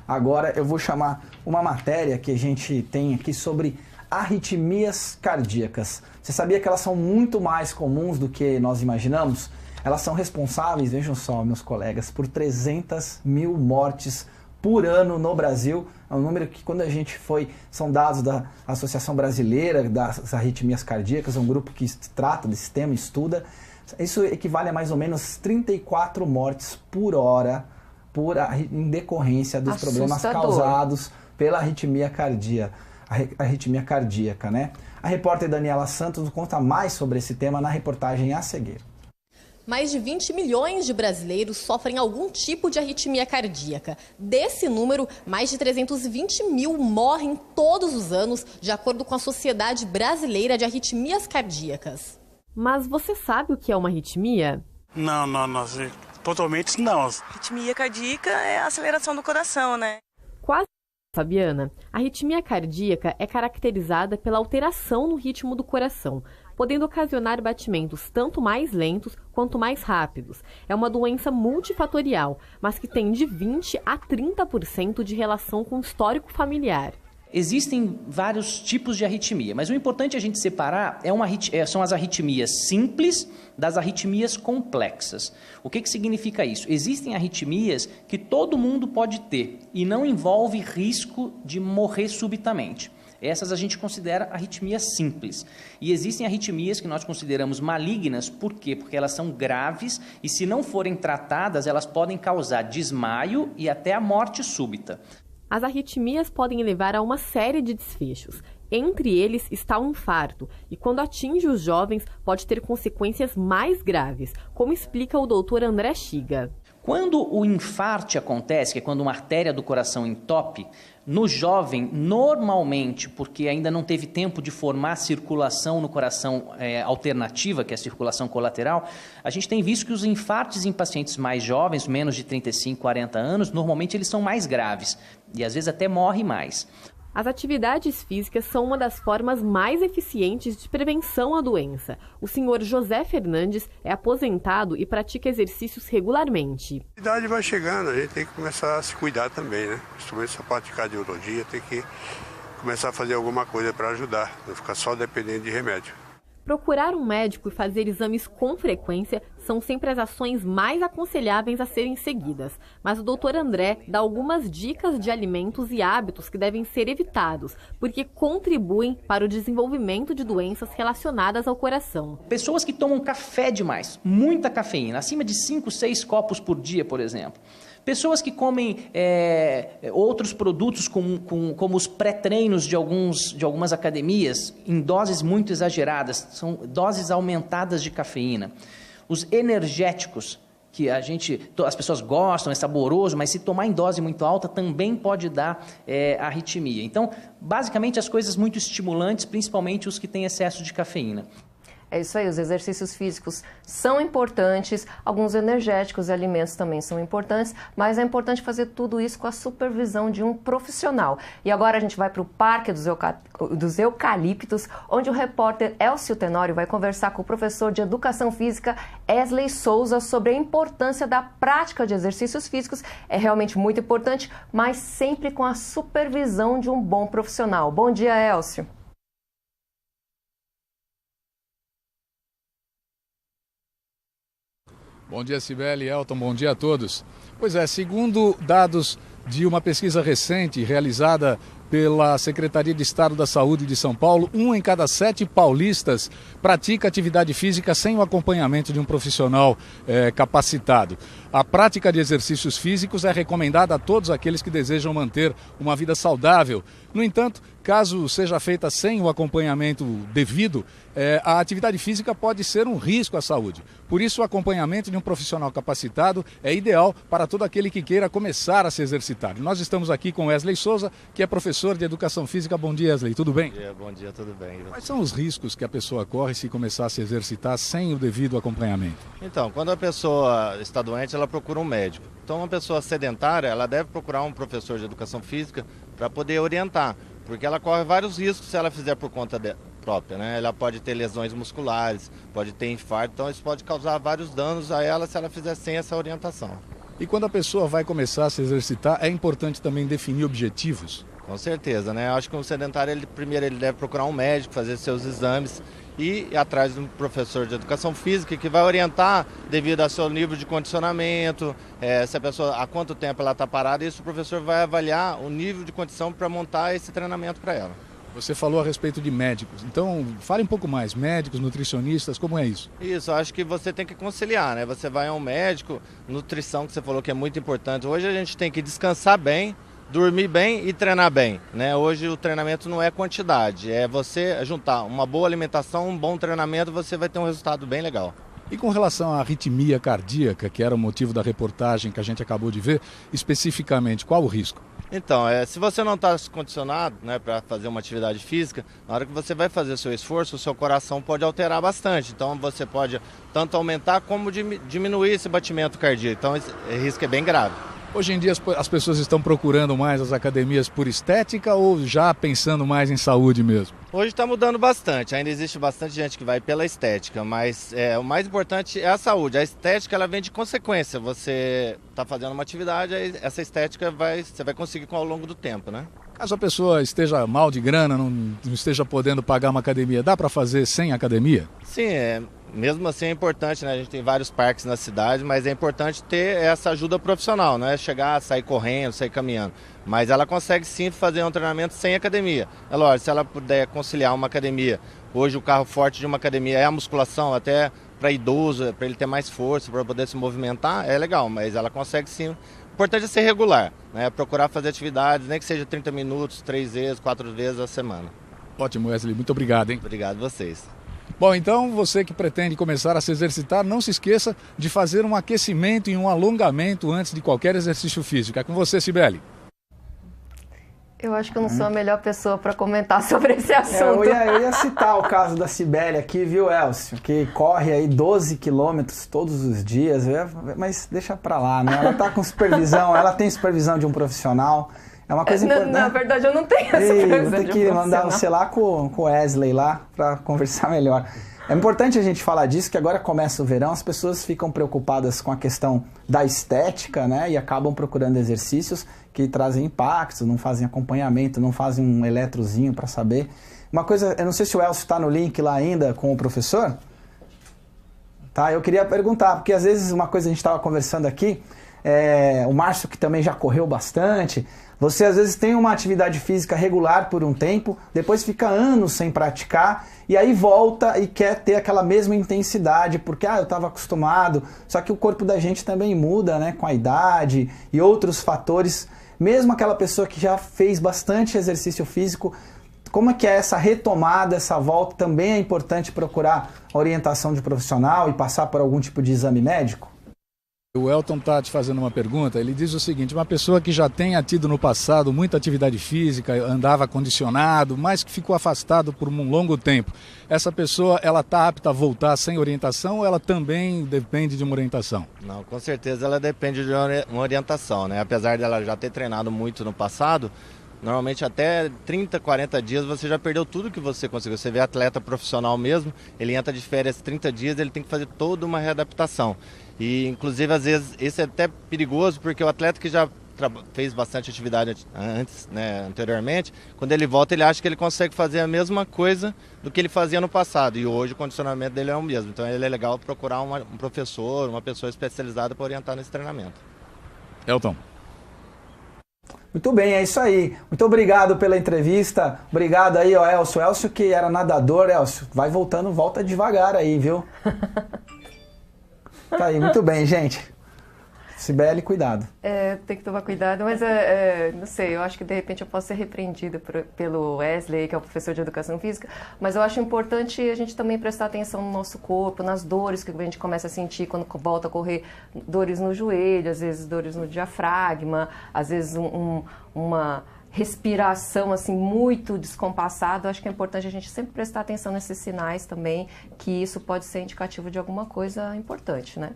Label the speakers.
Speaker 1: Agora eu vou chamar uma matéria que a gente tem aqui sobre arritmias cardíacas. Você sabia que elas são muito mais comuns do que nós imaginamos? Elas são responsáveis, vejam só, meus colegas, por 300 mil mortes por ano no Brasil. É um número que, quando a gente são dados da Associação Brasileira das Arritmias Cardíacas, é um grupo que trata desse tema, estuda. Isso equivale a mais ou menos 34 mortes por hora em decorrência dos problemas causados pela arritmia cardíaca, né? A repórter Daniela Santos conta mais sobre esse tema na reportagem a seguir.
Speaker 2: Mais de 20 milhões de brasileiros sofrem algum tipo de arritmia cardíaca. Desse número, mais de 320 mil morrem todos os anos, de acordo com a Sociedade Brasileira de Arritmias Cardíacas. Mas você sabe o que é uma arritmia?
Speaker 3: Não, totalmente não.
Speaker 4: Arritmia cardíaca é a aceleração do coração, né?
Speaker 2: Quase, Fabiana. A arritmia cardíaca é caracterizada pela alteração no ritmo do coração, podendo ocasionar batimentos tanto mais lentos quanto mais rápidos. É uma doença multifatorial, mas que tem de 20% a 30% de relação com o histórico familiar.
Speaker 5: Existem vários tipos de arritmia, mas o importante a gente separar são as arritmias simples das arritmias complexas. O que significa isso? Existem arritmias que todo mundo pode ter e não envolve risco de morrer subitamente. Essas a gente considera arritmias simples. E existem arritmias que nós consideramos malignas, por quê? Porque elas são graves e, se não forem tratadas, elas podem causar desmaio e até a morte súbita.
Speaker 2: As arritmias podem levar a uma série de desfechos. Entre eles está o infarto, e quando atinge os jovens pode ter consequências mais graves, como explica o Dr. André Chiga.
Speaker 5: Quando o infarto acontece, que é quando uma artéria do coração entope, no jovem, normalmente, porque ainda não teve tempo de formar circulação no coração alternativa, que é a circulação colateral, a gente tem visto que os infartos em pacientes mais jovens, menos de 35, 40 anos, normalmente eles são mais graves e às vezes até morre mais.
Speaker 2: As atividades físicas são uma das formas mais eficientes de prevenção à doença. O senhor José Fernandes é aposentado e pratica exercícios regularmente.
Speaker 6: A idade vai chegando, a gente tem que começar a se cuidar também, né? Principalmente essa parte de cardiologia, tem que começar a fazer alguma coisa para ajudar, não ficar só dependendo de remédio.
Speaker 2: Procurar um médico e fazer exames com frequência são sempre as ações mais aconselháveis a serem seguidas. Mas o Dr. André dá algumas dicas de alimentos e hábitos que devem ser evitados, porque contribuem para o desenvolvimento de doenças relacionadas ao coração.
Speaker 5: Pessoas que tomam café demais, muita cafeína, acima de 5, 6 copos por dia, por exemplo. Pessoas que comem outros produtos como os pré-treinos de algumas academias em doses muito exageradas, são doses aumentadas de cafeína. Os energéticos, que as pessoas gostam, é saboroso, mas se tomar em dose muito alta também pode dar arritmia. Então, basicamente as coisas muito estimulantes, principalmente os que têm excesso de cafeína.
Speaker 7: É isso aí, os exercícios físicos são importantes, alguns energéticos e alimentos também são importantes, mas é importante fazer tudo isso com a supervisão de um profissional. E agora a gente vai para o Parque dos Eucaliptos, onde o repórter Elcio Tenório vai conversar com o professor de Educação Física Wesley Souza sobre a importância da prática de exercícios físicos. É realmente muito importante, mas sempre com a supervisão de um bom profissional. Bom dia, Elcio.
Speaker 8: Bom dia, Cibele e Elton, bom dia a todos. Pois é, segundo dados de uma pesquisa recente realizada pela Secretaria de Estado da Saúde de São Paulo, 1 em cada 7 paulistas pratica atividade física sem o acompanhamento de um profissional capacitado. A prática de exercícios físicos é recomendada a todos aqueles que desejam manter uma vida saudável. No entanto, caso seja feita sem o acompanhamento devido, a atividade física pode ser um risco à saúde. Por isso, o acompanhamento de um profissional capacitado é ideal para todo aquele que queira começar a se exercitar. Nós estamos aqui com Wesley Souza, que é professor de Educação Física. Bom dia, Wesley, tudo bem?
Speaker 9: Bom dia, tudo bem.
Speaker 8: Quais são os riscos que a pessoa corre se começar a se exercitar sem o devido acompanhamento?
Speaker 9: Então, quando a pessoa está doente, ela procura um médico. Então, uma pessoa sedentária, ela deve procurar um professor de Educação Física para poder orientar, porque ela corre vários riscos se ela fizer por conta própria, né? Ela pode ter lesões musculares, pode ter infarto, então isso pode causar vários danos a ela se ela fizer sem essa orientação.
Speaker 8: E quando a pessoa vai começar a se exercitar, é importante também definir objetivos?
Speaker 9: Com certeza, né? Eu acho que o sedentário, primeiro ele deve procurar um médico, fazer seus exames e ir atrás de um professor de educação física que vai orientar devido ao seu nível de condicionamento, se a pessoa, há quanto tempo ela está parada, e isso o professor vai avaliar o nível de condição para montar esse treinamento para ela.
Speaker 8: Você falou a respeito de médicos, então fale um pouco mais, médicos, nutricionistas, como é isso?
Speaker 9: Isso, eu acho que você tem que conciliar, né? Você vai a um médico, nutrição que você falou que é muito importante. Hoje a gente tem que descansar bem, dormir bem e treinar bem, né? Hoje o treinamento não é quantidade, é você juntar uma boa alimentação, um bom treinamento, você vai ter um resultado bem legal.
Speaker 8: E com relação à arritmia cardíaca, que era o motivo da reportagem que a gente acabou de ver, especificamente, qual o risco?
Speaker 9: Então, se você não está condicionado, né, para fazer uma atividade física, na hora que você vai fazer o seu esforço, o seu coração pode alterar bastante. Então você pode tanto aumentar como diminuir esse batimento cardíaco. Então esse risco é bem grave.
Speaker 8: Hoje em dia as pessoas estão procurando mais as academias por estética ou já pensando mais em saúde mesmo?
Speaker 9: Hoje está mudando bastante, ainda existe bastante gente que vai pela estética, mas o mais importante é a saúde. A estética ela vem de consequência, você está fazendo uma atividade, essa estética você vai conseguir ao longo do tempo, né?
Speaker 8: Caso a pessoa esteja mal de grana, não esteja podendo pagar uma academia, dá para fazer sem academia?
Speaker 9: Sim, mesmo assim é importante, né? A gente tem vários parques na cidade, mas é importante ter essa ajuda profissional, não é chegar, sair correndo, sair caminhando. Mas ela consegue sim fazer um treinamento sem academia. É lógico, se ela puder conciliar uma academia, hoje o carro forte de uma academia é a musculação, até para idoso, para ele ter mais força, para poder se movimentar, é legal, mas ela consegue sim. O importante é ser regular, né? Procurar fazer atividades, nem que seja 30 minutos, 3 vezes, 4 vezes a semana.
Speaker 8: Ótimo, Wesley, muito obrigado, hein?
Speaker 9: Obrigado a vocês.
Speaker 8: Bom, então você que pretende começar a se exercitar, não se esqueça de fazer um aquecimento e um alongamento antes de qualquer exercício físico. É com você, Cibele.
Speaker 7: Eu acho que eu não sou a melhor pessoa para comentar sobre esse assunto.
Speaker 1: Eu ia citar o caso da Cibele aqui, viu, Elcio? Que corre aí 12 quilômetros todos os dias, mas deixa pra lá, né? Ela tá com supervisão, ela tem supervisão de um profissional. É uma coisa importante.
Speaker 7: Na verdade, eu não tenho essa supervisão.
Speaker 1: Vou ter que mandar você lá com o Wesley lá para conversar melhor. É importante a gente falar disso, que agora começa o verão, as pessoas ficam preocupadas com a questão da estética, né? E acabam procurando exercícios que trazem impactos, não fazem acompanhamento, não fazem um eletrozinho para saber. Uma coisa, eu não sei se o Elcio está no link lá ainda com o professor. Tá, eu queria perguntar, porque às vezes uma coisa a gente estava conversando aqui, o Márcio que também já correu bastante, você às vezes tem uma atividade física regular por um tempo, depois fica anos sem praticar, e aí volta e quer ter aquela mesma intensidade, porque eu estava acostumado, só que o corpo da gente também muda, né, com a idade e outros fatores. Mesmo aquela pessoa que já fez bastante exercício físico, como é que é essa retomada, essa volta? Também é importante procurar orientação de profissional e passar por algum tipo de exame médico?
Speaker 8: O Elton está te fazendo uma pergunta, ele diz o seguinte: uma pessoa que já tenha tido no passado muita atividade física, andava condicionado, mas que ficou afastado por um longo tempo, essa pessoa ela está apta a voltar sem orientação ou ela também depende de uma orientação?
Speaker 9: Não, com certeza ela depende de uma orientação, né? Apesar dela já ter treinado muito no passado, normalmente até 30, 40 dias você já perdeu tudo que você conseguiu. Você vê atleta profissional mesmo, ele entra de férias 30 dias, ele tem que fazer toda uma readaptação. E inclusive às vezes esse é até perigoso, porque o atleta que já fez bastante atividade antes, né, anteriormente, quando ele volta ele acha que ele consegue fazer a mesma coisa do que ele fazia no passado, e hoje o condicionamento dele é o mesmo. Então ele é legal procurar um professor, uma pessoa especializada para orientar nesse treinamento.
Speaker 8: Elton.
Speaker 1: Muito bem, é isso aí. Muito obrigado pela entrevista. Obrigado aí, ó, Elcio. Elcio que era nadador, Elcio, vai voltando, volta devagar aí, viu? Tá aí, muito bem, gente. Cibele, cuidado.
Speaker 7: Tem que tomar cuidado, mas não sei, eu acho que de repente eu posso ser repreendida pelo Wesley, que é o professor de educação física, mas eu acho importante a gente também prestar atenção no nosso corpo, nas dores que a gente começa a sentir quando volta a correr, dores no joelho, às vezes dores no diafragma, às vezes uma respiração assim muito descompassada. Eu acho que é importante a gente sempre prestar atenção nesses sinais também, que isso pode ser indicativo de alguma coisa importante, né?